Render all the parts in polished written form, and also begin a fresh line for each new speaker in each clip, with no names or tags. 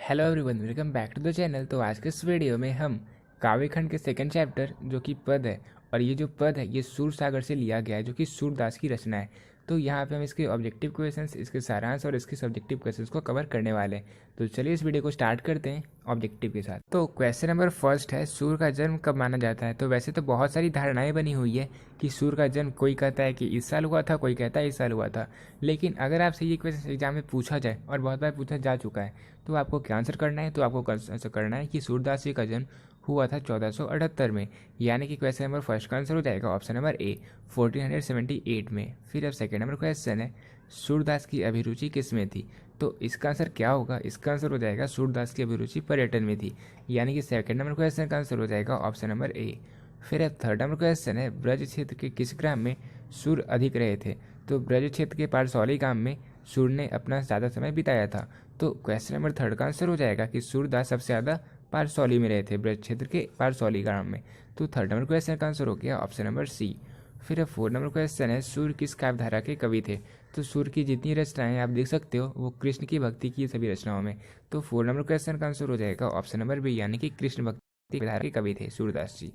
Hello everyone, welcome back to the channel. तो आज के इस वीडियो में हम काव्य खंड के सेकंड चैप्टर जो कि पद है, और ये जो पद है ये सूरसागर से लिया गया है जो कि सूरदास की रचना है। तो यहाँ पे हम इसके ऑब्जेक्टिव क्वेश्चंस, इसके सारांश और इसके सब्जेक्टिव क्वेश्चंस को कवर करने वाले हैं। तो चलिए इस वीडियो को स्टार्ट करते हैं ऑब्जेक्टिव के साथ। तो क्वेश्चन नंबर फर्स्ट है, सूर्य का जन्म कब माना जाता है। तो वैसे तो बहुत सारी धारणाएं बनी हुई है कि सूर्य का जन्म कोई कहता है कि इस साल हुआ था, कोई कहता है इस साल हुआ था। लेकिन अगर आपसे ये क्वेश्चन एग्जाम में पूछा जाए, और बहुत बार पूछा जा चुका है, तो आपको क्या आंसर करना है। तो आपको आंसर करना है कि सूरदास जी का जन्म हुआ था 1478 में, यानी कि क्वेश्चन नंबर फर्स्ट का आंसर हो जाएगा ऑप्शन नंबर ए 1478 में। फिर अब सेकेंड नंबर क्वेश्चन है, सूरदास की अभिरुचि किस में थी। तो इसका आंसर क्या होगा, इसका आंसर हो जाएगा सूरदास की अभिरुचि पर्यटन में थी, यानी कि सेकेंड नंबर क्वेश्चन का आंसर हो जाएगा ऑप्शन नंबर ए। फिर अब थर्ड नंबर क्वेश्चन है, ब्रज क्षेत्र के किस ग्राम में सूर्य अधिक रहे थे। तो ब्रज क्षेत्र के पारसौली गांव में सूर्य ने अपना ज़्यादा समय बिताया था। तो क्वेश्चन नंबर थर्ड का आंसर हो जाएगा कि सूरदास सबसे ज़्यादा पारसौली में रहे थे, ब्रज क्षेत्र के पारसौली ग्राम में। तो थर्ड नंबर क्वेश्चन का आंसर हो गया ऑप्शन नंबर सी। फिर अब फोर्थ नंबर क्वेश्चन है, सूर्य किस काव्यधारा के कवि थे। तो सूर्य की जितनी रचनाएं आप देख सकते हो वो कृष्ण की भक्ति की सभी रचनाओं में। तो फोर्थ नंबर क्वेश्चन का आंसर हो जाएगा ऑप्शन नंबर बी, यानी कि कृष्ण भक्ति धारा के कवि थे सूरदास जी।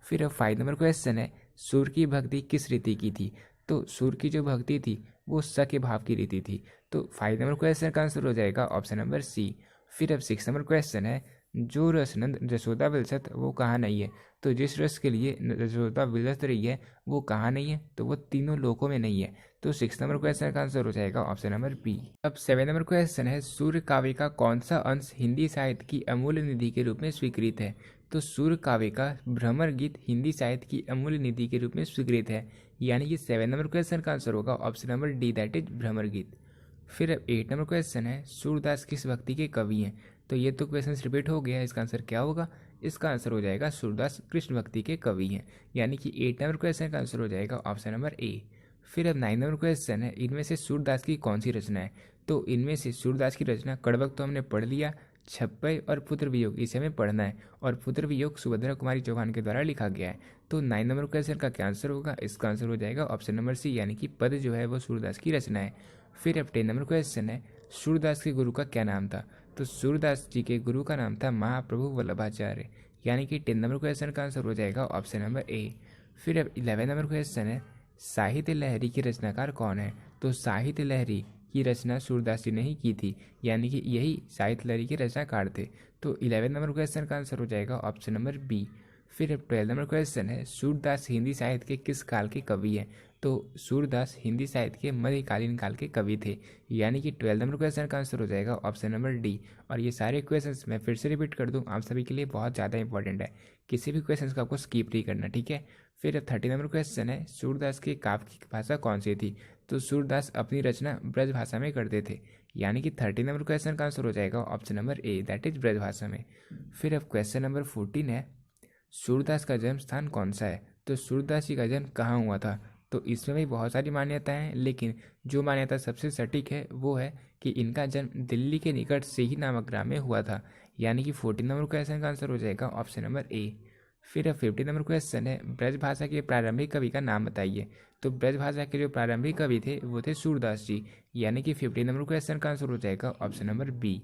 फिर अब फाइव नंबर क्वेश्चन है, सूर्य की भक्ति किस रीति की थी। तो सूर्य की जो भक्ति थी वो स के भाव की रीति थी। तो फाइव नंबर क्वेश्चन का आंसर हो जाएगा ऑप्शन नंबर सी। फिर अब सिक्स नंबर क्वेश्चन है, जो रस नंद जसोदा विलसत वो कहाँ नहीं है। तो जिस रस के लिए जसोदा विलसत रही है वो कहाँ नहीं है, तो वो तीनों लोकों में नहीं है। तो सिक्स नंबर क्वेश्चन का आंसर हो जाएगा ऑप्शन नंबर बी। अब सेवन नंबर क्वेश्चन है, सूर्य काव्य का कौन सा अंश हिंदी साहित्य की अमूल्य निधि के रूप में स्वीकृत है। तो सूर्य काव्य का भ्रमर गीत हिंदी साहित्य की अमूल्य निधि के रूप में स्वीकृत है, यानी कि सेवन नंबर क्वेश्चन का आंसर होगा option number D, that is भ्रमर गीत। फिर अब एट नंबर क्वेश्चन है, सूरदास किस भक्ति के कवि हैं। तो ये तो क्वेश्चन रिपीट हो गया है, इसका आंसर क्या होगा। इसका आंसर हो जाएगा सूरदास कृष्ण भक्ति के कवि हैं, यानी कि एट नंबर क्वेश्चन का आंसर हो जाएगा ऑप्शन नंबर ए। फिर अब नाइन नंबर क्वेश्चन है, इनमें से सूरदास की कौन सी रचना है। तो इनमें से सूरदास की रचना कड़वक तो हमने पढ़ लिया, छप्पय और पुत्र वियोग इसे हमें पढ़ना है, और पुत्र वियोग सुभद्रा कुमारी चौहान के द्वारा लिखा गया है। तो नाइन नंबर क्वेश्चन का क्या आंसर होगा, इसका आंसर हो जाएगा ऑप्शन नंबर सी, यानी कि पद जो है वो सूरदास की रचना है। फिर अब टेन नंबर क्वेश्चन है, सूरदास के गुरु का क्या नाम था। तो सूरदास जी के गुरु का नाम था महाप्रभु वल्लभाचार्य, यानी कि टेन नंबर क्वेश्चन का आंसर हो जाएगा ऑप्शन नंबर ए। फिर अब इलेवन नंबर क्वेश्चन है, साहित्य लहरी की रचनाकार कौन है। तो साहित्य लहरी की रचना सूरदास जी ने ही की थी, यानी कि यही साहित्य लहरी के रचनाकार थे। तो इलेवन नंबर क्वेश्चन का आंसर हो जाएगा ऑप्शन नंबर बी। फिर अब ट्वेल्व नंबर क्वेश्चन है, सूरदास हिंदी साहित्य के किस काल के कवि हैं। तो सूरदास हिंदी साहित्य के मध्यकालीन काल के कवि थे, यानी कि ट्वेल्व नंबर क्वेश्चन का आंसर हो जाएगा ऑप्शन नंबर डी। और ये सारे क्वेश्चंस मैं फिर से रिपीट कर दूं, आप सभी के लिए बहुत ज़्यादा इंपॉर्टेंट है, किसी भी क्वेश्चन का आपको स्किप नहीं करना, ठीक है। फिर थर्टी नंबर क्वेश्चन है, सूरदास के काव्य की भाषा कौन सी थी। तो सूरदास अपनी रचना ब्रज भाषा में करते थे, यानी कि थर्टी नंबर क्वेश्चन का आंसर हो जाएगा option number A, that is Braj भाषा में। फिर अब क्वेश्चन नंबर 14 है, सूरदास का जन्म स्थान कौन सा है। तो सूरदास जी का जन्म कहाँ हुआ था। तो इसमें भी बहुत सारी मान्यताएं हैं, लेकिन जो मान्यता सबसे सटीक है वो है कि इनका जन्म दिल्ली के निकट से ही नामक ग्राम में हुआ था, यानी कि 14 नंबर क्वेश्चन का आंसर हो जाएगा ऑप्शन नंबर ए। फिर अब 50 नंबर क्वेश्चन है, ब्रज भाषा के प्रारंभिक कवि का नाम बताइए। तो ब्रज भाषा के जो प्रारंभिक कवि थे वो थे सूरदास जी, यानी कि 50 नंबर क्वेश्चन का आंसर हो जाएगा ऑप्शन नंबर बी।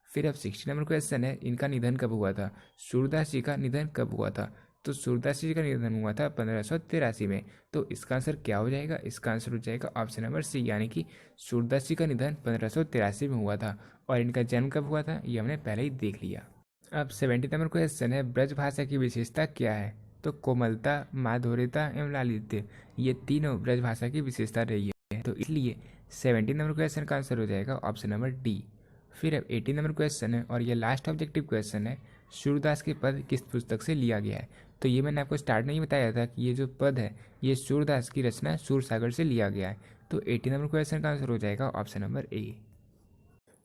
फिर अब 60 नंबर क्वेश्चन है, इनका निधन कब हुआ था। सूरदास जी का निधन कब हुआ था। तो सूरदास जी का निधन हुआ था 1583 में। तो इसका आंसर क्या हो जाएगा, इसका आंसर हो जाएगा ऑप्शन नंबर सी, यानी कि सूरदास जी का निधन 1583 में हुआ था। और इनका जन्म कब हुआ था ये हमने पहले ही देख लिया। अब 70 नंबर क्वेश्चन है, ब्रज भाषा की विशेषता क्या है। तो कोमलता, माधुर्यता एवं लालित्य, ये तीनों ब्रज भाषा की विशेषता रही है, तो इसलिए 70 नंबर क्वेश्चन का आंसर हो जाएगा ऑप्शन नंबर डी। फिर अब 80 नंबर क्वेश्चन है, और ये लास्ट ऑब्जेक्टिव क्वेश्चन है, सूरदास के पद किस पुस्तक से लिया गया है। तो ये मैंने आपको स्टार्ट में ही बताया था कि ये जो पद है ये सूरदास की रचना सूरसागर से लिया गया है। तो 80 नंबर क्वेश्चन का आंसर हो जाएगा ऑप्शन नंबर ए।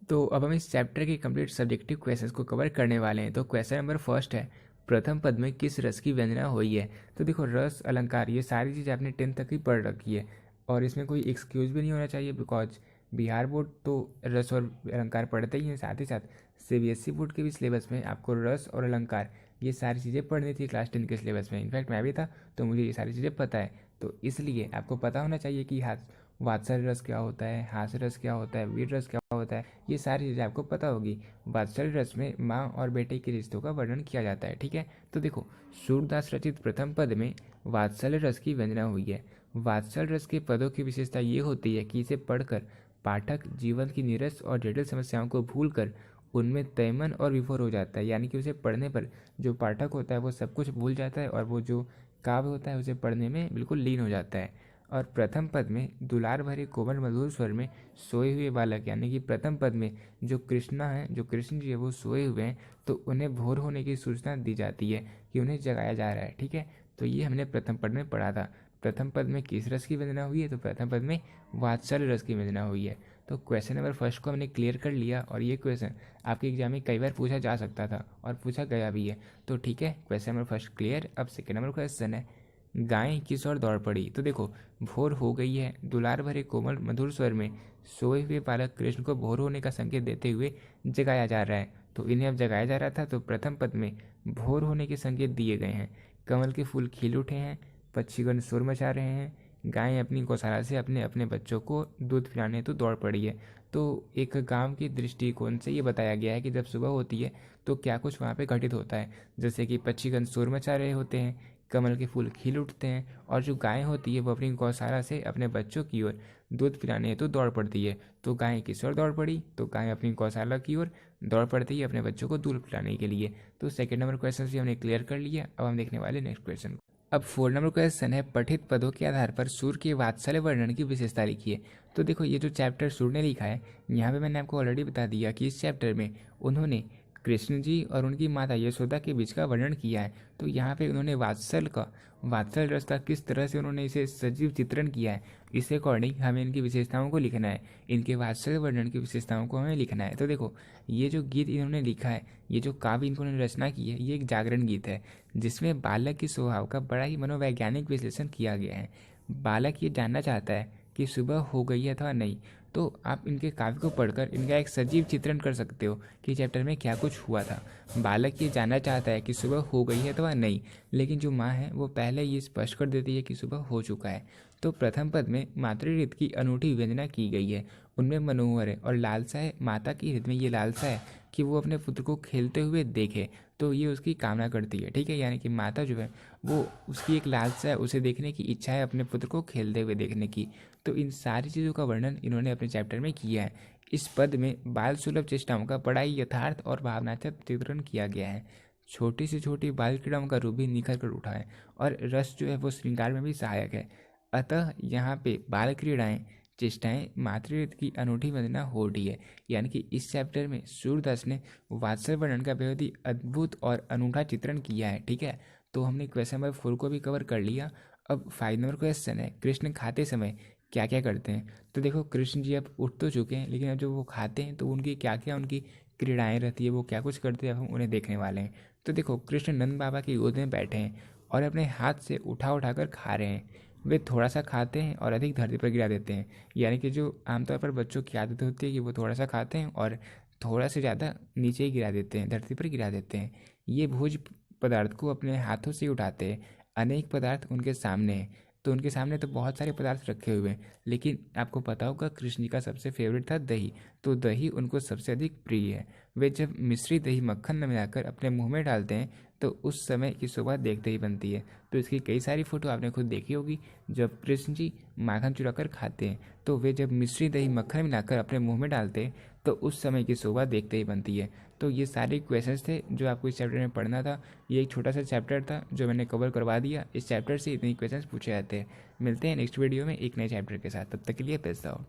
तो अब हम इस चैप्टर के कंप्लीट सब्जेक्टिव क्वेश्चंस को कवर करने वाले हैं। तो क्वेश्चन नंबर फर्स्ट है, प्रथम पद में किस रस की व्यंजना हुई है। तो देखो, रस, अलंकार, ये सारी चीज़ आपने 10th तक ही पढ़ रखी है, और इसमें कोई एक्सक्यूज भी नहीं होना चाहिए, बिकॉज बिहार बोर्ड तो रस और अलंकार पढ़ते ही हैं, साथ ही साथ CBSE बोर्ड के भी सिलेबस में आपको रस और अलंकार ये सारी चीज़ें पढ़नी थी क्लास 10 के सिलेबस में। इनफैक्ट मैं भी था, तो मुझे ये सारी चीज़ें पता है, तो इसलिए आपको पता होना चाहिए कि हाँ वात्सल्य रस क्या होता है, हास्य रस क्या होता है, वीर रस क्या होता है, ये सारी चीज़ें आपको पता होगी। वात्सल्य रस में माँ और बेटे के रिश्तों का वर्णन किया जाता है। ठीक है, तो देखो सूरदास रचित प्रथम पद में वात्सल्य रस की वंदना हुई है। वात्सल्य रस के पदों की विशेषता ये होती है कि इसे पढ़कर पाठक जीवन की नीरस और जटिल समस्याओं को भूलकर उनमें तयमन और विभोर हो जाता है। यानी कि उसे पढ़ने पर जो पाठक होता है वो सब कुछ भूल जाता है और वो जो काव्य होता है उसे पढ़ने में बिल्कुल लीन हो जाता है। और प्रथम पद में दुलार भरे कोमल मधुर स्वर में सोए हुए बालक, यानी कि प्रथम पद में जो कृष्णा है, जो कृष्ण जी है वो सोए हुए हैं, तो उन्हें भोर होने की सूचना दी जाती है कि उन्हें जगाया जा रहा है। ठीक है, तो ये हमने प्रथम पद में पढ़ा था। प्रथम पद में किस रस की वंदना हुई है, तो प्रथम पद में वात्सल्य रस की वंदना हुई है। तो क्वेश्चन नंबर फर्स्ट को हमने क्लियर कर लिया और ये क्वेश्चन आपके एग्जाम में कई बार पूछा जा सकता था और पूछा गया भी है। तो ठीक है, क्वेश्चन नंबर फर्स्ट क्लियर। अब सेकेंड नंबर क्वेश्चन है, गाय किस ओर दौड़ पड़ी। तो देखो भोर हो गई है, दुलार भरे कोमल मधुर स्वर में सोए हुए बालक कृष्ण को भोर होने का संकेत देते हुए जगाया जा रहा है। तो इन्हें अब जगाया जा रहा था, तो प्रथम पद में भोर होने के संकेत दिए गए हैं। कमल के फूल खिल उठे हैं, पक्षीगण शोर मचा रहे हैं, गाय अपनी गौशाला से अपने अपने बच्चों को दूध पिलाने तो दौड़ पड़ी है। तो एक गांव के दृष्टिकोण से ये बताया गया है कि जब सुबह होती है तो क्या कुछ वहाँ पे घटित होता है, जैसे कि पक्षीगण शोर मचा रहे होते हैं, कमल के फूल खिल उठते हैं और जो गाय होती है वो अपनी गौशाला से अपने बच्चों की ओर दूध पिलाने हेतु दौड़ पड़ती है। तो गाय किस ओर दौड़ पड़ी, तो गाय अपनी गौशाला की ओर दौड़ पड़ती है अपने बच्चों को दूध पिलाने के लिए। तो सेकंड नंबर क्वेश्चन भी हमने क्लियर कर लिया। अब हम देखने वाले नेक्स्ट क्वेश्चन को। अब 4 नंबर क्वेश्चन है, पठित पदों के आधार पर सूर के वात्सल्य वर्णन की विशेषता लिखिए। तो देखो ये जो चैप्टर सूर ने लिखा है, यहाँ पे मैंने आपको ऑलरेडी बता दिया कि इस चैप्टर में उन्होंने कृष्ण जी और उनकी माता यशोदा के बीच का वर्णन किया है। तो यहाँ पे उन्होंने वात्सल्य रस का किस तरह से उन्होंने इसे सजीव चित्रण किया है, इस अकॉर्डिंग हमें इनकी विशेषताओं को लिखना है, इनके वात्सल्य वर्णन की विशेषताओं को हमें लिखना है। तो देखो ये जो गीत इन्होंने लिखा है, ये जो काव्य इन्होंने रचना की है, ये एक जागरण गीत है जिसमें बालक के स्वभाव का बड़ा ही मनोवैज्ञानिक विश्लेषण किया गया है। बालक ये जानना चाहता है कि सुबह हो गई है अथवा नहीं। तो आप इनके काव्य को पढ़कर इनका एक सजीव चित्रण कर सकते हो कि चैप्टर में क्या कुछ हुआ था। बालक ये जानना चाहता है कि सुबह हो गई है अथवा नहीं, लेकिन जो माँ है वो पहले ये स्पष्ट कर देती है कि सुबह हो चुका है। तो प्रथम पद में मातृहृदय की अनूठी व्यंजना की गई है, उनमें मनोहर है और लालसा है। माता की हृदय में ये लालसा है कि वो अपने पुत्र को खेलते हुए देखे, तो ये उसकी कामना करती है। ठीक है, यानी कि माता जो है वो उसकी एक लालसा है, उसे देखने की इच्छा है, अपने पुत्र को खेलते हुए देखने की। तो इन सारी चीज़ों का वर्णन इन्होंने अपने चैप्टर में किया है। इस पद में बाल सुलभ चेष्टाओं का बड़ा ही यथार्थ और भावनात्मक चित्रण किया गया है। छोटी से छोटी बाल क्रीड़ाओं का रूप भी निखर कर उठा है और रस जो है वो श्रृंगार में भी सहायक है। अतः यहाँ पे बाल क्रीड़ाएँ चेष्टाएं मातृहृदय की अनूठी वंदना हो रही है। यानी कि इस चैप्टर में सूरदास ने वात्सल्य वर्णन का बेहद ही अद्भुत और अनूठा चित्रण किया है। ठीक है, तो हमने क्वेश्चन नंबर 4 को भी कवर कर लिया। अब 5 नंबर क्वेश्चन है, कृष्ण खाते समय क्या क्या करते हैं। तो देखो कृष्ण जी अब उठ तो चुके हैं, लेकिन अब जब वो खाते हैं तो उनकी क्या क्या उनकी क्रीड़ाएँ रहती है, वो क्या कुछ करते हैं, अब हम उन्हें देखने वाले हैं। तो देखो कृष्ण नंद बाबा की गोद में बैठे हैं और अपने हाथ से उठा कर खा रहे हैं। वे थोड़ा सा खाते हैं और अधिक धरती पर गिरा देते हैं। यानी कि जो आमतौर पर बच्चों की आदत होती है कि वो थोड़ा सा खाते हैं और थोड़ा से ज़्यादा नीचे ही गिरा देते हैं, धरती पर गिरा देते हैं। ये भोज पदार्थ को अपने हाथों से उठाते हैं। अनेक पदार्थ उनके सामने हैं, तो उनके सामने तो बहुत सारे पदार्थ रखे हुए हैं, लेकिन आपको पता होगा कृष्ण जी का सबसे फेवरेट था दही। तो दही उनको सबसे अधिक प्रिय है। वे जब मिश्री दही मक्खन में मिलाकर अपने मुंह में डालते हैं तो उस समय की शोभा देखते ही बनती है। तो इसकी कई सारी फोटो आपने खुद देखी होगी। जब कृष्ण जी माखन चुराकर खाते हैं तो वे जब मिश्री दही मक्खन मिलाकर अपने मुंह में डालते हैं तो उस समय की शोभा देखते ही बनती है। तो ये सारे क्वेश्चंस थे जो आपको इस चैप्टर में पढ़ना था। ये एक छोटा सा चैप्टर था जो मैंने कवर करवा दिया। इस चैप्टर से इतने क्वेश्चंस पूछे जाते हैं। मिलते हैं नेक्स्ट वीडियो में एक नए चैप्टर के साथ, तब तक के लिए बेस्ट आओ।